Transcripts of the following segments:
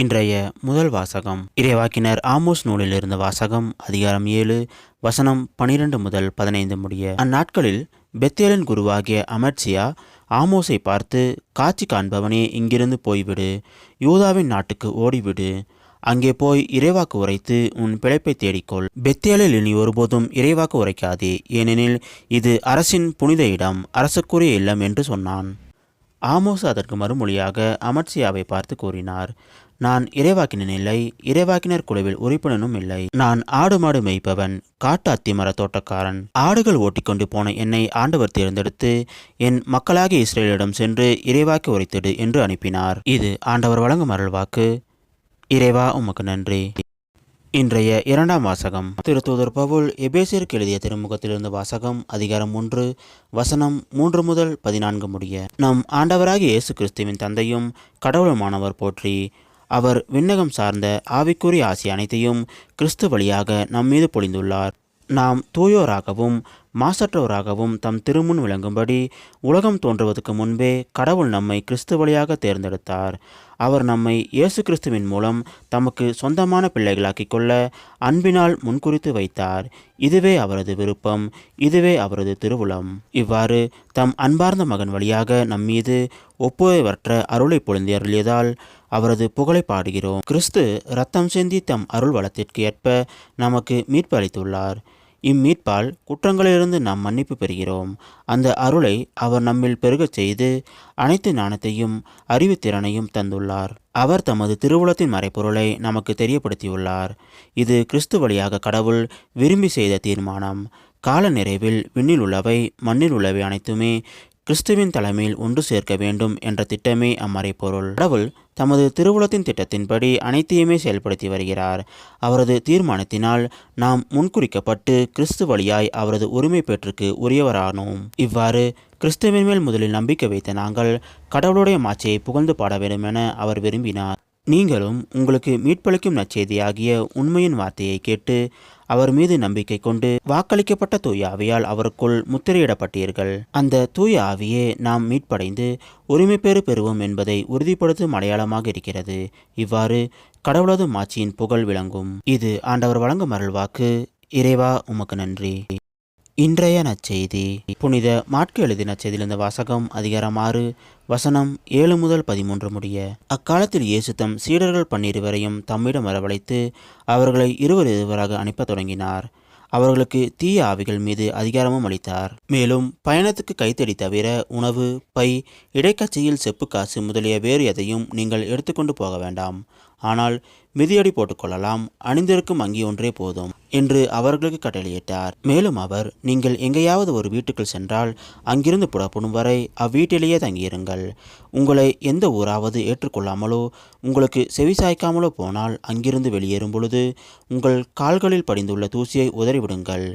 இன்றைய முதல் வாசகம் இறைவாக்கினர் ஆமோஸ் நூலிலிருந்த வாசகம் அதிகாரம் 7 வசனம் 12 முதல் 15 முடிய. அந்நாட்களில் பெத்தேலின் குருவாகிய அமத்சியா ஆமோஸை பார்த்து, காட்சி காண்பவனே, இங்கிருந்து போய்விடு, யூதாவின் நாட்டுக்கு ஓடிவிடு. அங்கே போய் இறைவாக்கு உரைத்து உன் பிழைப்பை தேடிக்கொள். பெத்தேலில் இனி ஒருபோதும் இறைவாக்கு உரைக்காதே, ஏனெனில் இது அரசின் புனித இடம், அரசுக்குரிய இல்லம் என்று சொன்னான். ஆமோஸ் அதற்கு மறுமொழியாக அமத்சியாவை பார்த்து கூறினார், நான் இறைவாக்கினன் இல்லை, இறைவாக்கினர் குழுவில் உறுப்பினனும் இல்லை. நான் ஆடு மாடு மேய்ப்பவன், காட்டு அத்திமர தோட்டக்காரன். ஆடுகள் ஓட்டிக்கொண்டு போன என்னை ஆண்டவர் தேர்ந்தெடுத்து என் மக்களாகிய இஸ்ரேலிடம் சென்று இறைவாக்கு உரைத்திடு என்று அனுப்பினார். இது ஆண்டவர் வழங்கும் அருள்வாக்கு. இறைவா, உமக்கு நன்றி. இன்றைய இரண்டாம் வாசகம் திருத்தூதர் பவுல் எபேசியருக்கு எழுதிய திருமுகத்திலிருந்து வாசகம் அதிகாரம் 1 வசனம் 3 முதல் 14 முடிய. நம் ஆண்டவராகிய இயேசு கிறிஸ்துவின் தந்தையும் கடவுளுமானவர் போற்றி. அவர் விண்ணகம் சார்ந்த ஆவிக்குரிய ஆசி அனைத்தையும் கிறிஸ்து வழியாக நம்மீது பொழிந்துள்ளார். நாம் தூயோராகவும் மாசற்றவராகவும் தம் திருமுன் விளங்கும்படி உலகம் தோன்றுவதற்கு முன்பே கடவுள் நம்மை கிறிஸ்து வழியாக தேர்ந்தெடுத்தார். அவர் நம்மை இயேசு கிறிஸ்துவின் மூலம் தமக்கு சொந்தமான பிள்ளைகளாக்கிக் கொள்ள அன்பினால் முன்குறித்து வைத்தார். இதுவே அவரது விருப்பம், இதுவே அவரது திருவுளம். இவ்வாறு தம் அன்பார்ந்த மகன் வழியாக நம்மீது ஒப்புவரற்ற அருளை பொழிந்து அருளியதால் அவரது புகழை பாடுகிறோம். கிறிஸ்து இரத்தம் சிந்தி தம் அருள் வளத்திற்கு ஏற்ப நமக்கு மீட்பு அளித்துள்ளார். இம்மீட்பால் குற்றங்களிலிருந்து நாம் மன்னிப்பு பெறுகிறோம். அந்த அருளை அவர் நம்மில் பெருகச் செய்து அனைத்து ஞானத்தையும் அறிவுத்திறனையும் தந்துள்ளார். அவர் தமது திருவுளத்தின் மறைப்பொருளை நமக்கு தெரியப்படுத்தியுள்ளார். இது கிறிஸ்து வழியாக கடவுள் விரும்பி செய்த தீர்மானம். கால நிறைவில் விண்ணில் உள்ளவை மண்ணில் உள்ளவை அனைத்துமே கிறிஸ்துவின் தலைமையில் ஒன்று சேர்க்க வேண்டும் என்ற திட்டமே அம்மறைப்பொருள். கடவுள் தமது திருவுளத்தின் திட்டத்தின்படி அனைத்தையுமே செயல்படுத்தி வருகிறார். அவரது தீர்மானத்தினால் நாம் முன்குறிக்கப்பட்டு கிறிஸ்து வழியாய் அவரது உரிமை பெற்றுக்கு உரியவரானோம். இவ்வாறு கிறிஸ்துவின் மேல் முதலில் நம்பிக்கை வைத்த நாங்கள் கடவுளுடைய மாட்சியை புகழ்ந்து பாட வேண்டும் என அவர் விரும்பினார். நீங்களும் உங்களுக்கு மீட்பளிக்கும் நற்செய்தியாகிய உண்மையின் வார்த்தையை கேட்டு அவர் மீது நம்பிக்கை கொண்டு வாக்களிக்கப்பட்ட தூய ஆவியால் அவருக்குள் முத்திரையிடப்பட்டீர்கள். அந்த தூய ஆவியே நாம் மீட்படைந்து உரிமை பெறுவோம் என்பதை உறுதிப்படுத்தும் அடையாளமாக இருக்கிறது. இவ்வாறு கடவுளது மாட்சியின் புகழ் விளங்கும். இது ஆண்டவர் வழங்கும் அருள்வாக்கு. இறைவா, உமக்கு நன்றி. இன்றைய நற்செய்தி புனித மாற்கு எழுதிய நற்செய்தியிலிருந்த வாசகம் அதிகாரம் 6 வசனம் 7 முதல் 13 முடிய. அக்காலத்தில் இயேசு தம் சீடர்கள் 12 தம்மிடம் வரவழைத்து அவர்களை இருவராக அனுப்பத் தொடங்கினார். அவர்களுக்கு தீய ஆவிகள் மீது அதிகாரமும் அளித்தார். மேலும் பயணத்துக்கு கைத்தடி தவிர உணவு, பை, இடைக்கச்சையில் செப்பு காசு முதலிய வேறு எதையும் நீங்கள் எடுத்துக்கொண்டு போக வேண்டாம். ஆனால் மிதியடி போட்டுக்கொள்ளலாம், அணிந்திருக்கும் அங்கி ஒன்றே போதும் என்று அவர்களுக்கு கட்டளையிட்டார். மேலும் அவர், நீங்கள் எங்கேயாவது ஒரு வீட்டுக்குள் சென்றால் அங்கிருந்து புறப்படும் வரை அவ்வீட்டிலேயே தங்கியிருங்கள். உங்களை எந்த ஊராவது ஏற்றுக்கொள்ளாமலோ உங்களுக்கு செவிசாய்க்காமலோ போனால் அங்கிருந்து வெளியேறும் பொழுது உங்கள் கால்களில் படிந்துள்ள தூசியை உதறிவிடுங்கள்.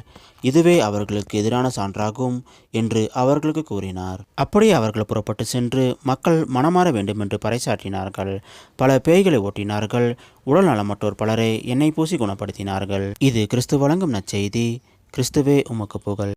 இதுவே அவர்களுக்கு எதிரான சான்றாகும் என்று அவர்களுக்கு கூறினார். அப்படியே அவர்கள் புறப்பட்டு சென்று மக்கள் மனமாற வேண்டும் என்று பறைசாற்றினார்கள். பல பேய்களை ஓட்டினார்கள். உடல் நலமற்றோர் பலரை எண்ணெய் பூசி குணப்படுத்தினார்கள். இது கிறிஸ்து வழங்கும் நற்செய்தி. கிறிஸ்துவே, உமக்கு புகழ்.